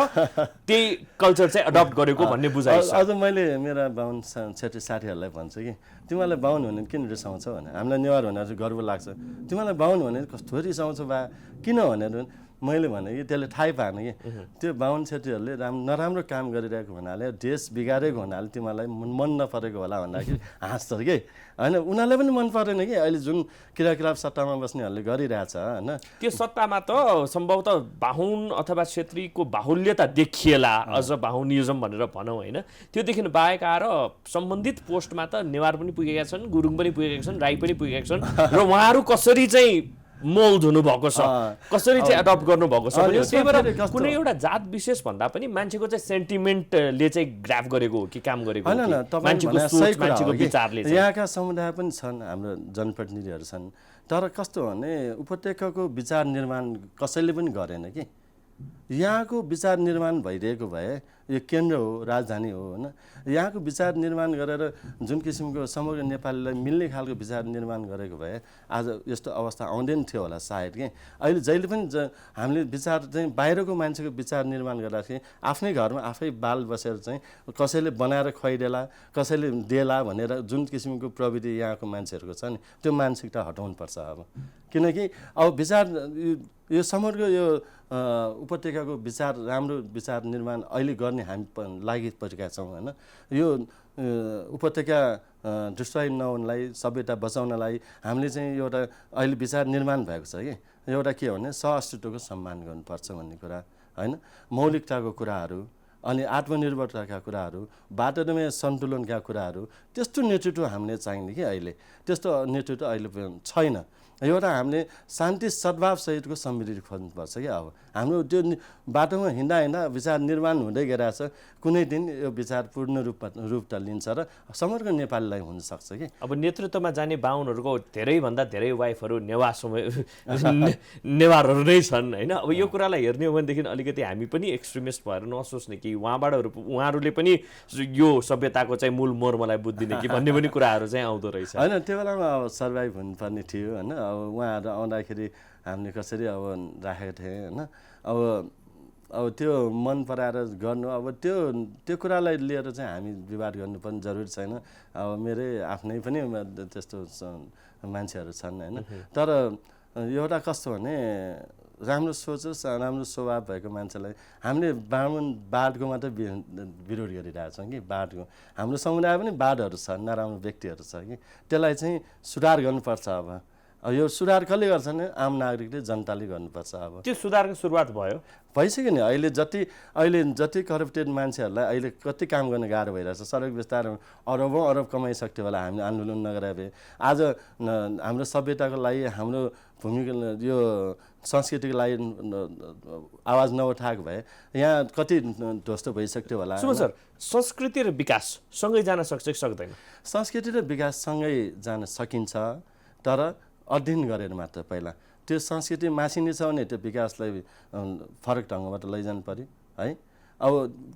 त्यही कल्चर चाहिँ एडप्ट गरेको भन्ने बुझाइ छ। अझ मैले मेरा बाहुन क्षेत्री साथीहरूलाई भन्छु कि तिमीलाई बाहुन भने किन रिसाउँछौ भने, हामीलाई नेवार भनेर गर्व लाग्छ, तिमीलाई बाहुन भने कस्तो रिसाउँछ बा किन भनेर मैले भने कि त्यसले थाहै पाएन कि त्यो बाहुन क्षेत्रीहरूले नराम्रो काम गरिरहेको हुनाले, देश बिगारेको हुनाले तिमीलाई मन नपरेको होला भन्दाखेरि हाँस्छ कि होइन। उनीहरूलाई पनि मन परेन कि अहिले जुन क्रियाकलाप सत्तामा बस्नेहरूले गरिरहेछ होइन। त्यो सत्तामा त सम्भवतः बाहुन अथवा क्षेत्रीको बाहुल्यता देखिएला, अझ बाहुनिजम भनेर भनौँ होइन। त्योदेखि बाहेक आएर सम्बन्धित पोस्टमा त नेवार पनि पुगेका छन्, गुरुङ पनि पुगेका छन्, राई पनि पुगेका छन्, र उहाँहरू कसरी चाहिँ मोल्ड हुनुभएको छ, कसरी चाहिँ एडप्ट गर्नुभएको छ भने त्यही भएर कुनै एउटा जात विशेष भन्दा पनि मान्छेको चाहिँ सेन्टिमेन्टले चाहिँ ग्राफ गरेको हो कि काम गरेको हो कि मान्छेको सोच, मान्छेको विचारले। यहाँका समुदाय पनि छन्, हाम्रो जनप्रतिनिधिहरू छन्, तर कस्तो भने उपत्यकाको विचार निर्माण कसैले पनि गरेन कि। यहाँको विचार निर्माण भइरहेको भए यो केन्द्र हो, राजधानी हो होइन, यहाँको विचार निर्माण गरेर जुन किसिमको समग्र नेपालीलाई मिल्ने खालको विचार निर्माण गरेको भए आज यस्तो अवस्था आउँदैन थियो होला सायद कि। अहिले जहिले पनि हामीले विचार चाहिँ बाहिरको मान्छेको विचार निर्माण गर्दाखेरि आफ्नै घरमा आफै बाल बसेर चाहिँ कसैले बनाएर खुवाइदेला, कसैले देला भनेर जुन किसिमको प्रविधि यहाँको मान्छेहरूको छ नि, त्यो मानसिकता हटाउनुपर्छ अब। किनकि अब विचार यो समग्र यो उपत्यकाको विचार, राम्रो विचार निर्माण अहिले गर्ने हामी लागि परेका छौँ होइन। यो उपत्यका डिस्ट्रोय नहुनलाई, सभ्यता बचाउनलाई हामीले चाहिँ एउटा अहिले विचार निर्माण भएको छ कि एउटा के हो भने सहअस्तित्वको सम्मान गर्नुपर्छ भन्ने कुरा होइन, मौलिकताको कुराहरू, अनि आत्मनिर्भरताका कुराहरू, बाटोमै सन्तुलनका कुराहरू, त्यस्तो नेतृत्व हामीले चाहिने कि अहिले। त्यस्तो नेतृत्व अहिले छैन। एउटा हामीले शान्ति सद्भावसहितको समृद्धि खोज्नुपर्छ कि अब हाम्रो त्यो बाटोमा हिँड्दा विचार निर्माण हुँदै गइरहेछ। कुनै दिन यो विचार पूर्ण रूप त लिन्छ र समग्र नेपालीलाई हुनसक्छ कि। अब नेतृत्वमा जाने बाहुनहरूको धेरैभन्दा धेरै वाइफहरू नेवारहरू नै छन् होइन। अब यो कुरालाई हेर्ने हो भनेदेखि अलिकति हामी पनि एक्सट्रिमिस्ट भएर नसोच्ने कि उहाँहरूले पनि यो सभ्यताको चाहिँ मूल मर्मलाई बुझ्दिने कि भन्ने पनि कुराहरू चाहिँ आउँदो रहेछ होइन। त्यो बेलामा अब सर्भाइभ हुनुपर्ने थियो होइन। अब उहाँहरू आउँदाखेरि हामीले कसरी अब राखेको थिएँ होइन। अब त्यो मन पराएर गर्नु, अब त्यो कुरालाई लिएर चाहिँ हामी विवाद गर्नु पनि जरुरी छैन। अब मेरै आफ्नै पनि त्यस्तो मान्छेहरू छन् होइन। तर एउटा कस्तो भने राम्रो सोच र राम्रो स्वभाव भएको मान्छेलाई हामीले बाढको मात्रै विरोध गरिरहेछौँ कि। बाढको हाम्रो समुदाय पनि बाढहरू छ, नराम्रो व्यक्तिहरू छ कि। त्यसलाई चाहिँ सुधार गर्नुपर्छ। अब यो सुधार कसले गर्छ भने आम नागरिकले, जनताले गर्नुपर्छ। अब त्यो सुधारको सुरुवात भइसक्यो नि। अहिले जति करप्टेड मान्छेहरूलाई अहिले कति काम गर्न गाह्रो भइरहेछ। सडक विस्तार अरब कमाइसक्थ्यो होला हामीले आन्दोलन नगरे भए। आज हाम्रो सभ्यताको लागि, हाम्रो भूमिका, यो संस्कृतिको लागि आवाज नउठाएको भए यहाँ कति ध्वस्त भइसक्थ्यो होला। सर, संस्कृति र विकास सँगै जान सक्छ कि सक्दैन? संस्कृति र विकास सँगै जान सकिन्छ, तर अध्ययन गरेर मात्र। पहिला त्यो संस्कृति मासिनेछ भने त्यो विकासलाई फरक ढङ्गबाट लैजानु पर्यो है। अब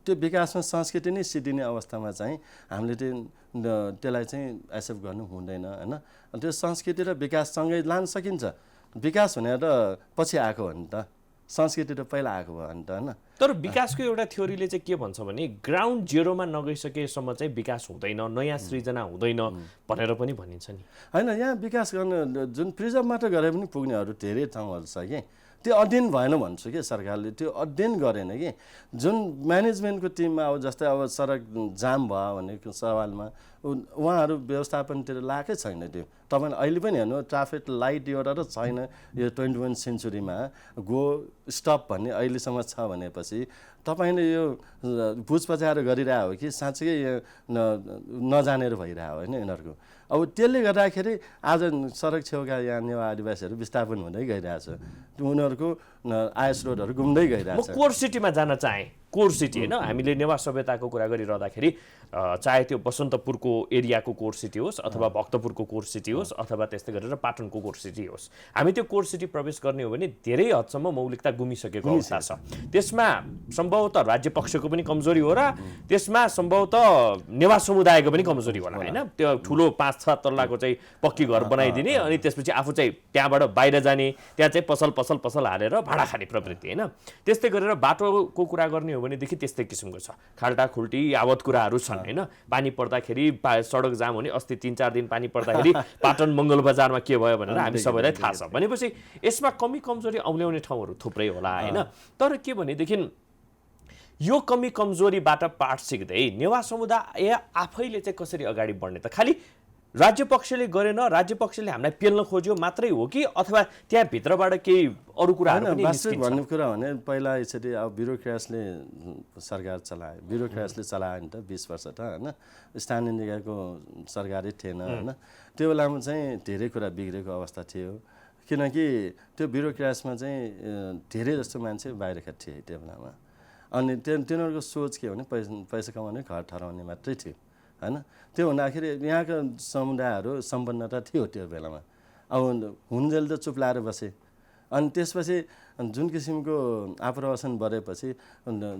त्यो विकासमा संस्कृति नै सिद्धिने अवस्थामा चाहिँ हामीले त्यसलाई चाहिँ एक्सेप्ट गर्नु हुँदैन होइन। त्यो संस्कृति र विकाससँगै लान सकिन्छ। विकास भनेर पछि आएको हो नि त, संस्कृति त पहिला आएको भयो नि त होइन। तर विकासको एउटा थ्योरीले चाहिँ के भन्छ भने ग्राउन्ड जेरोमा नगइसकेसम्म चाहिँ विकास हुँदैन, नयाँ सृजना हुँदैन भनेर पनि भनिन्छ नि होइन। यहाँ विकास गर्न जुन प्रिजर्भ मात्र गरे पनि पुग्नेहरू धेरै ठाउँहरू छ कि। त्यो अध्ययन भएन भन्छु कि सरकारले, त्यो अध्ययन गरेन कि। जुन म्यानेजमेन्टको टिममा अब जस्तै अब सडक जाम भयो भनेको सवालमा उहाँहरू व्यवस्थापनतिर लाएकै छैन। त्यो तपाईँले अहिले पनि हेर्नु, ट्राफिक लाइट एउटा र छैन यो 21 सेन्चुरीमा। गो स्टप भन्ने अहिलेसम्म छ भनेपछि तपाईँले यो बुझ पचाएर गरिरहेको हो कि साँच्चै नजानेर भइरहेको होइन यिनीहरूको। अब त्यसले गर्दाखेरि आज सडक छेउका यहाँ नेवा आदिवासीहरू विस्थापन हुँदै गइरहेछ। उनीहरूको आय स्रोतहरू गुम्दै गइरहेछ। म कोर सिटीमा जान चाहेँ, कोर सिटी होइन। हामीले नेवा सभ्यताको कुरा गरिरहँदाखेरि चाहे त्यो बसन्तपुरको एरियाको कोर सिटी होस् अथवा भक्तपुरको कोर सिटी होस् अथवा त्यस्तै गरेर पाटनको कोर सिटी होस्, हामी त्यो कोर सिटी प्रवेश गर्ने हो भने धेरै हदसम्म मौलिकता गुमिसकेको अवस्था छ। त्यसमा सम्भवतः राज्य पक्षको पनि कमजोरी हो र त्यसमा सम्भवतः नेवा समुदायको पनि कमजोरी होला होइन। त्यो ठुलो 5-6 तल्लाको चाहिँ पक्की घर बनाइदिने अनि त्यसपछि आफू चाहिँ त्यहाँबाट बाहिर जाने, त्यहाँ चाहिँ पसल हालेर भाडा खाने प्रवृत्ति होइन। त्यस्तै गरेर बाटोको कुरा गर्ने हो भनेदेखि त्यस्तै किसिमको छ, खाल्टा खुल्टी यावत कुराहरू छन् होइन। पानी पर्दाखेरि सडक जाम हुने, अस्ति 3-4 दिन पानी पर्दाखेरि पाटन मङ्गल बजारमा के भयो भनेर हामी सबैलाई थाहा छ। भनेपछि यसमा कमी कमजोरी औल्याउने ठाउँहरू थुप्रै होला होइन। तर के भनेदेखि यो कमी कमजोरीबाट पाठ सिक्दै नेवा समुदाय आफैले चाहिँ कसरी अगाडि बढ्ने त? खालि राज्य पक्षले गरेन, राज्य पक्षले हामीलाई पेल्न खोज्यो मात्रै हो कि अथवा त्यहाँ भित्रबाट केही अरू कुराहरू पनि वास्तविक भन्ने कुरा भने पहिला यसरी अब ब्युरोक्रेट्सले सरकार चलायो, ब्युरोक्रेट्सले चलायो नि त 20 वर्ष त होइन। स्थानीय निकायको सरकारै थिएन होइन। त्यो बेलामा चाहिँ धेरै कुरा बिग्रेको अवस्था थियो, किनकि त्यो ब्युरोक्रेट्समा चाहिँ धेरै जस्तो मान्छे बाहिरका थिए त्यो बेलामा। अनि तिनीहरूको सोच के हो भने पैसा कमाउने, घर ठहराउने मात्रै थियो होइन। त्यो हुँदाखेरि यहाँको समुदायहरू सम्पन्नता थियो त्यो बेलामा। अब हुन्जेल त चुप लाएर बसे अनि त्यसपछि जुन किसिमको आप्रवासन बढेपछि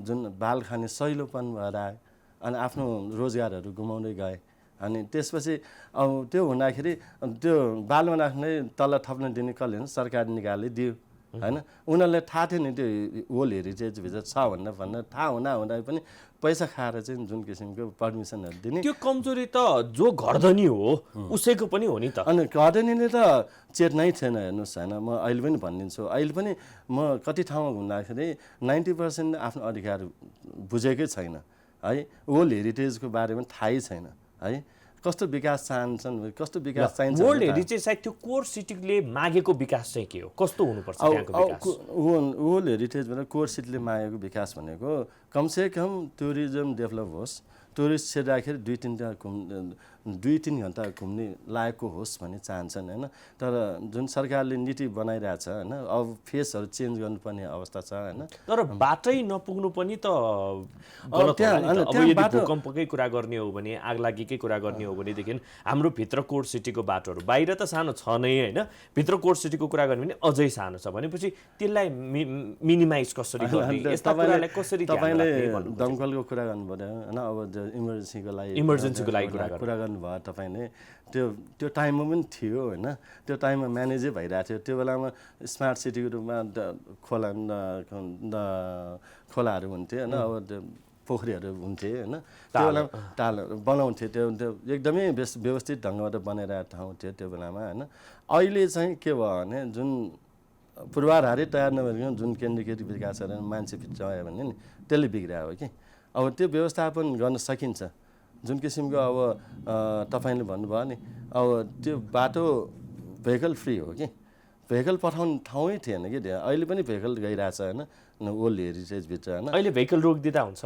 जुन बाल खाने सहिलोपन भएर आयो अनि आफ्नो रोजगारहरू गुमाउँदै गए अनि त्यसपछि अब त्यो हुँदाखेरि त्यो बालमा राख्ने तल थप्न दिने कसले सरकार निकाले दियो हैन उनीहरूले थाहा थियो नि त्यो वर्ल्ड हेरिटेजभित्र छ भनेर थाहा हुँदा पनि पैसा खाएर चाहिँ जुन किसिमको पर्मिसनहरू दिने त्यो कमजोरी त जो घरधनी हो उसैको पनि हो नि त। अनि घरधनीले त चेत नै थिएन हेर्नुहोस् होइन म अहिले पनि भनिदिन्छु अहिले पनि म कति ठाउँमा घुम्दाखेरि 90% आफ्नो अधिकार बुझेकै छैन है वर्ल्ड हेरिटेजको बारेमा थाहै छैन है कस्तो विकास चाहन्छन् कस्तो विकास चाहिन्छ वर्ल्ड हेरिटेज साइट त्यो कोर सिटीले मागेको विकास चाहिँ के हो कस्तो हुनुपर्छ त्यहाँको विकास वर्ल्ड हेरिटेज भनेर कोर सिटीले मागेको विकास भनेको कमसेकम टुरिज्म डेभलप होस् टुरिस्ट छिर्दाखेरि 2-3 घन्टा घुम्ने लायकको होस् भन्ने चाहन्छन् होइन तर जुन सरकारले नीति बनाइरहेछ होइन अब फेसहरू चेन्ज गर्नुपर्ने अवस्था छ होइन तर बाटै नपुग्नु पनि त गलत होला नि त। अब यदि भूकम्पकै कुरा गर्ने हो भने आगलागीकै कुरा गर्ने हो भनेदेखि हाम्रो भित्र कोर सिटीको बाटोहरू बाहिर त सानो छ नै होइन भित्र कोर सिटीको कुरा गर्ने भने अझै सानो छ भनेपछि त्यसलाई मिनिमाइज कसरी गर्ने यस्ता कुरालाई कसरी तपाईँले दमकलको कुरा गर्नुभयो होइन अब इमर्जेन्सीको लागि कुरा गर्नुभयो तपाईँले त्यो टाइममा पनि थियो होइन त्यो टाइममा म्यानेजै भइरहेको थियो त्यो बेलामा स्मार्ट सिटीको रूपमा खोलाहरू हुन्थ्यो होइन अब त्यो पोखरीहरू हुन्थे होइन त्यो बेलामा ताल बनाउँथे त्यो एकदमै व्यवस्थित ढङ्गबाट बनाइरहेको ठाउँ थियो त्यो बेलामा होइन अहिले चाहिँ के भयो भने जुन पूर्वाधारै तयार नभइकन जुन केन्द्रीकृत विकासहरू मान्छे भित्र आयो भने नि त्यसले बिग्रियो हो कि अब त्यो व्यवस्थापन गर्न सकिन्छ जुन किसिमको अब तपाईँले भन्नुभयो नि अब त्यो बाटो भेहिकल फ्री हो कि भेहिकल पठाउने ठाउँै थिएन कि अहिले पनि भेहिकल गइरहेछ होइन वर्ल्ड हेरिटेजभित्र होइन अहिले भेहिकल रोकिदिँदा हुन्छ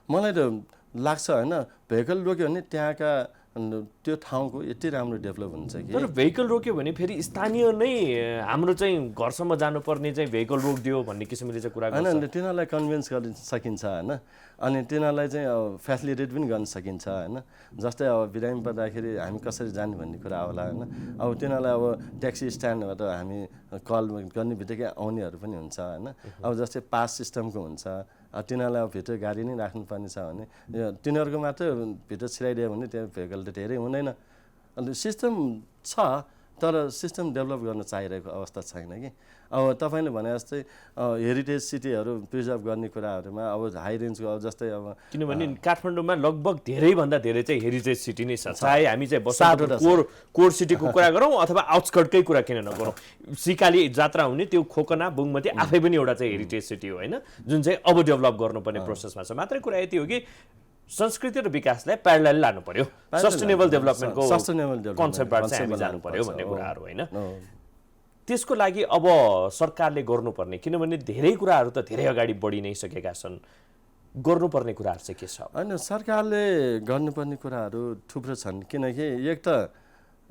मलाई त लाग्छ होइन भेहिकल रोक्यो भने त्यहाँका त्यो ठाउँको यति राम्रो डेभलप हुन्छ कि तर भेहिकल रोक्यो भने फेरि स्थानीय नै हाम्रो चाहिँ घरसम्म जानुपर्ने चाहिँ भेहिकल रोकिदियो भन्ने किसिमले चाहिँ कुरा गर्छ होइन तिनीहरूलाई कन्भिन्स गर्न सकिन्छ होइन अनि तिनीहरूलाई चाहिँ अब फेसिलिटेट पनि गर्न सकिन्छ होइन जस्तै अब बिरामी पर्दाखेरि हामी कसरी जाने भन्ने कुरा होला होइन अब तिनीहरूलाई अब ट्याक्सी स्ट्यान्डबाट हामी कल गर्ने बित्तिकै आउनेहरू पनि हुन्छ होइन अब जस्तै पास सिस्टमको हुन्छ तिनीहरूलाई अब भित्र गाडी नै राख्नुपर्ने छ भने तिनीहरूको मात्र भित्र छिराइदियो भने त्यो भेहिकल त धेरै हुँदैन अन्त सिस्टम छ तर सिस्टम डेभलप गर्न चाहिरहेको अवस्था छैन कि अब तपाईँले भने जस्तै हेरिटेज सिटीहरू प्रिजर्भ गर्ने कुराहरूमा अब हाई रेन्जको अब जस्तै अब किनभने काठमाडौँमा लगभग धेरैभन्दा धेरै चाहिँ हेरिटेज सिटी नै छ चाहे हामी चाहिँ कोर सिटीको कुरा गरौँ अथवा आउटस्कर्टकै कुरा किन नगरौँ सिकाली जात्रा हुने त्यो खोकना बुङमती आफै पनि एउटा चाहिँ हेरिटेज सिटी हो होइन जुन चाहिँ अब डेभलप गर्नुपर्ने प्रोसेसमा छ मात्रै कुरा यति हो कि संस्कृति र विकासलाई प्यारलल लानु पर्यो सस्टेनेबल डेभलपमेन्टको कन्सेप्टबाट चाहिँ हामी जानु पर्यो भन्ने कुराहरू होइन त्यसको लागि अब सरकारले गर्नुपर्ने किनभने धेरै कुराहरू त धेरै अगाडि बढी नै सकेका छन् गर्नुपर्ने कुराहरू चाहिँ के छ होइन सरकारले गर्नुपर्ने कुराहरू थुप्रो छन् किनकि एक त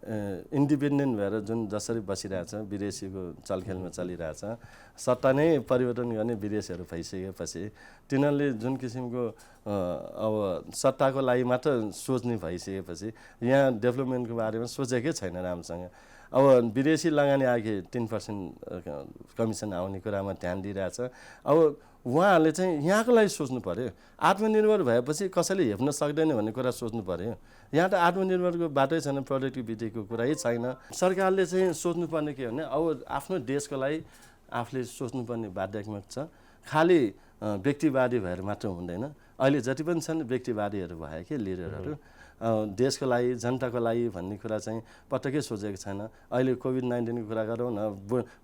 इन्डिपेन्डेन्ट भएर जुन जसरी बसिरहेछ विदेशीको चलखेलमा चलिरहेछ सत्ता नै परिवर्तन गर्ने विदेशीहरू भइसकेपछि तिनीहरूले जुन किसिमको अब सत्ताको लागि मात्र सोच्ने भइसकेपछि यहाँ डेभलपमेन्टको बारेमा सोचेकै छैन राम्रोसँग अब विदेशी लगानी आगे 3% कमिसन आउने कुरामा ध्यान दिइरहेछ अब उहाँहरूले चाहिँ यहाँको लागि सोच्नु पर्यो आत्मनिर्भर भएपछि कसैले हेप्न सक्दैन भन्ने कुरा सोच्नु पर्यो यहाँ त आत्मनिर्भरको बाटै छैन प्रोडक्टिभिटीको कुरै छैन सरकारले चाहिँ सोच्नुपर्ने के भने अब आफ्नो देशको लागि आफूले सोच्नुपर्ने बाध्यतात्मक छ खालि व्यक्तिवादी भएर मात्र हुँदैन अहिले जति पनि छन् व्यक्तिवादीहरू भयो कि लिडरहरू देशको लागि जनताको लागि भन्ने कुरा चाहिँ पटक्कै सोचेको छैन अहिले कोभिड-19 को कुरा गरौँ न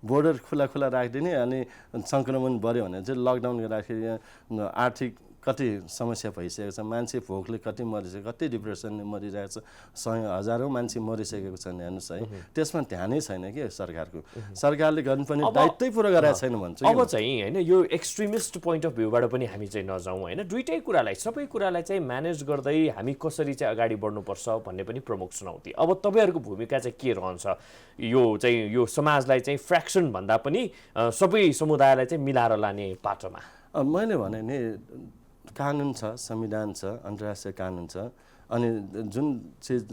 बोर्डर खुला राखिदिने अनि सङ्क्रमण बढ्यो भने चाहिँ लकडाउन गर्दाखेरि आर्थिक कति समस्या भइसकेको छ मान्छे भोकले कति मरिसक्यो कति डिप्रेसनले मरिरहेको छ हजारौँ मान्छे मरिसकेको छन् हेर्नुहोस् है त्यसमा ध्यानै छैन कि सरकारले गर्नुपर्ने दायित्वै पुरा गरेको छैन भन्छु अब चाहिँ होइन यो एक्सट्रिमिस्ट पोइन्ट अफ भ्यूबाट पनि हामी चाहिँ नजाउँ होइन दुईटै कुरालाई सबै कुरालाई चाहिँ म्यानेज गर्दै हामी कसरी चाहिँ अगाडि बढ्नुपर्छ भन्ने पनि प्रमुख चुनौती अब तपाईँहरूको भूमिका चाहिँ के रहन्छ यो समाजलाई चाहिँ फ्र्याक्सन भन्दा पनि सबै समुदायलाई चाहिँ मिलाएर लाने पाटोमा मैले भने नि कानुन छ संविधान छ अन्तर्राष्ट्रिय कानुन छ अनि जुन चिज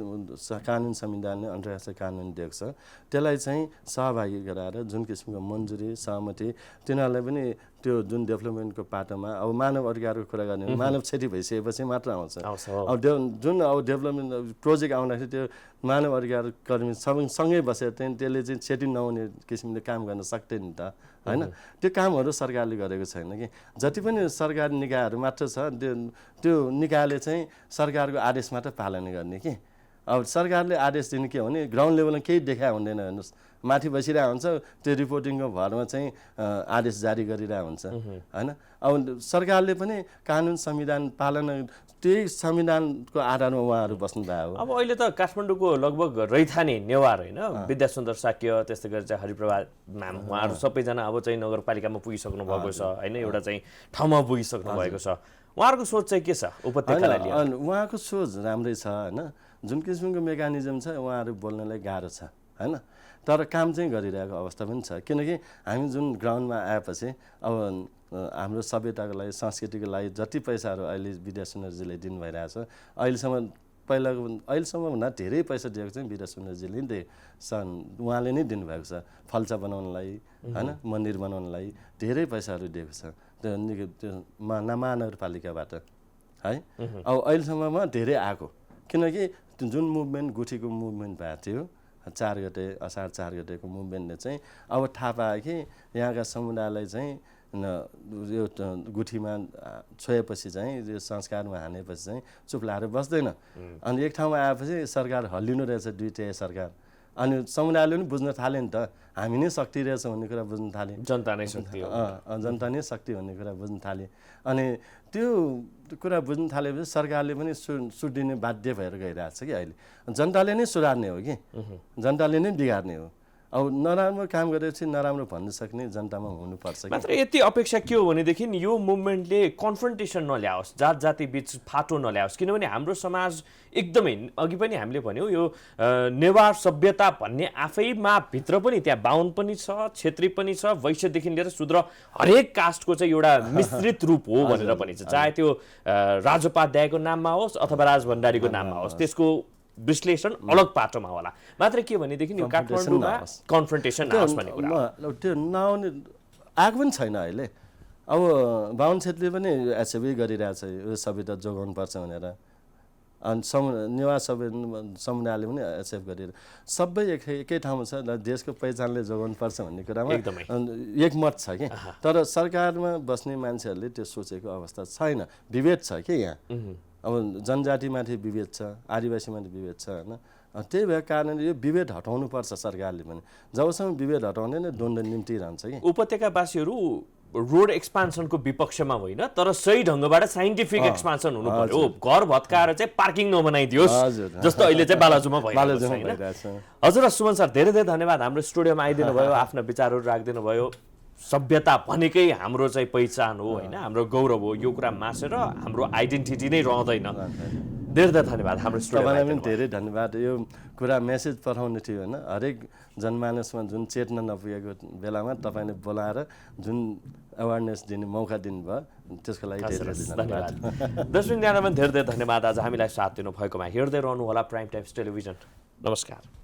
कानुन संविधानले अन्तर्राष्ट्रिय कानुन दिएको छ त्यसलाई चाहिँ सहभागी गराएर जुन किसिमको मन्जुरी सहमति तिनीहरूलाई पनि त्यो जुन डेभलपमेन्टको पाटोमा अब मानव अधिकारको कुरा गर्ने मानव क्षति भइसकेपछि मात्र आउँछ। अब जुन अब डेभलपमेन्ट प्रोजेक्ट आउँदाखेरि त्यो मानव अधिकार कर्मी सँगै बसेर चाहिँ त्यसले चाहिँ क्षति नहुने किसिमले काम गर्न सक्दैन नि त होइन। त्यो कामहरू सरकारले गरेको छैन कि जति पनि सरकारी निकायहरू मात्र छ त्यो निकायले चाहिँ सरकारको आदेश मात्र पालना गर्ने कि अब सरकारले आदेश दिने के हो भने ग्राउन्ड लेभलमा केही देखाए हुँदैन हेर्नुहोस् माथि बसिरहेको हुन्छ त्यो रिपोर्टिङको भरमा चाहिँ आदेश जारी गरिरहेको हुन्छ होइन। अब सरकारले पनि कानुन संविधान पालना त्यही संविधानको आधारमा उहाँहरू बस्नु भएको हो। अब अहिले त काठमाडौँको लगभग रैथाने नेवार होइन विद्यासुन्दर साक्य त्यस्तै गरी चाहिँ हरिप्रभा म्याम उहाँहरू सबैजना अब चाहिँ नगरपालिकामा पुगिसक्नु भएको छ होइन एउटा चाहिँ ठाउँमा पुगिसक्नु भएको छ। उहाँहरूको सोच चाहिँ के छ उपत्यकालाई लिएर? उहाँको सोच राम्रै छ होइन। जुन किसिमको मेकानिजम छ उहाँहरू बोल्नलाई गाह्रो छ होइन तर काम चाहिँ गरिरहेको अवस्था पनि छ किनकि हामी जुन ग्राउन्डमा आएपछि अब हाम्रो सभ्यताको लागि संस्कृतिको लागि जति पैसाहरू अहिले विद्यासुन्दरजीले दिनु भइरहेछ अहिलेसम्म भन्दा धेरै पैसा दिएको चाहिँ विद्यासुन्दरजीले नै उहाँले नै दिनुभएको छ फल्चा बनाउनलाई होइन मन्दिर बनाउनलाई धेरै पैसाहरू दिएको छ त्यो महानगरपालिकाबाट है। अब अहिलेसम्ममा धेरै आएको किनकि जुन मुभमेन्ट गुठीको मुभमेन्ट भएको थियो 4 गते असार 4 गतेको मुभमेन्टले चाहिँ अब थाहा पायो कि यहाँका समुदायलाई चाहिँ यो गुठीमा छोएपछि चाहिँ यो संस्कारमा हानेपछि चाहिँ चुप लाएर बस्दैन अनि एक ठाउँमा आएपछि सरकार हल्लिनु रहेछ दुईटै सरकार अनि समुदायले पनि बुझ्न थाल्यो नि त हामी नै शक्ति रहेछ भन्ने कुरा बुझ्न थाले जनता नै शक्ति हो जनता नै शक्ति भन्ने कुरा बुझ्न थाले अनि त्यो कुरा बुझ्न थालेपछि सरकारले पनि सुधिने बाध्य भएर गइरहेछ कि अहिले जनताले नै सुधार्ने हो कि जनताले नै बिगार्ने हो। अब नराम्रो काम गरेपछि नराम्रो भन्न सक्ने जनतामा हुनुपर्छ कि मात्र यति अपेक्षा के हो भनेदेखि यो मुभमेन्टले कन्फ्रन्टेसन नल्याओस् जात जाति बीच फाटो नल्याओस् किनभने हाम्रो समाज एकदमै अघि पनि हामीले भन्यौँ यो नेवार सभ्यता भन्ने आफैमा भित्र पनि त्यहाँ बाहुन पनि छ क्षेत्री पनि छ वैश्यदेखि लिएर शूद्र हरेक कास्टको चाहिँ एउटा मिश्रित रूप हो भनेर पनि छ चाहे त्यो राजोपाध्यायको नाममा होस् अथवा राज भण्डारीको नाममा होस् त्यसको विश्लेषण अलग पाटोमा होला मात्र के भनेदेखि यो काठमाडौँमा कन्फ्रन्टेसन आओस् भन्ने कुरा त्यो नआउने आएको पनि छैन अहिले। अब बाहुन क्षेत्रीले पनि एचएबी गरिरहेछ यो सभ्यता जोगाउनु पर्छ भनेर अनि नेवार समुदायले पनि एचएफ गरेर सबै एकै ठाउँमा छ देशको पहिचानले जोगाउनु पर्छ भन्ने कुरामा एकमत छ कि तर सरकारमा बस्ने मान्छेहरूले त्यो सोचेको अवस्था छैन विभेद छ कि यहाँ। अब जनजातिमाथि विभेद छ आदिवासीमाथि विभेद छ होइन त्यही भएको कारणले यो विभेद हटाउनुपर्छ सरकारले पनि जबसम्म विभेद हटाउँदैन द्वन्द्व निम्ति रहन्छ कि। उपत्यकावासीहरू रोड एक्सपान्सनको विपक्षमा होइन तर सही ढङ्गबाट साइन्टिफिक एक्सपान्सन हुनु पर्यो घर भत्काएर चाहिँ पार्किङ नबनाइदियोस् जस्तो अहिले चाहिँ बालाजुमा भइरहेको छ। हजुर सुमन सर धेरै धेरै धन्यवाद हाम्रो स्टुडियोमा आइदिनु भयो आफ्ना विचारहरू राखिदिनु भयो। सभ्यता भनेकै हाम्रो चाहिँ पहिचान हो होइन हाम्रो गौरव हो यो कुरा मासेर हाम्रो आइडेन्टिटी नै रहँदैन। धेरै धेरै धन्यवाद हाम्रो तपाईँलाई पनि धेरै धन्यवाद। यो कुरा मेसेज पठाउनु थियो होइन हरेक जनमानसमा जुन चेतना नपुगेको बेलामा तपाईँले बोलाएर जुन अवेरनेस दिने मौका दिनुभयो त्यसको लागि धेरै धन्यवाद। दर्शक न्यायमा पनि धेरै धेरै धन्यवाद आज हामीलाई साथ दिनुभएकोमा हेर्दै रहनु होला प्राइम टाइम्स टेलिभिजन। नमस्कार।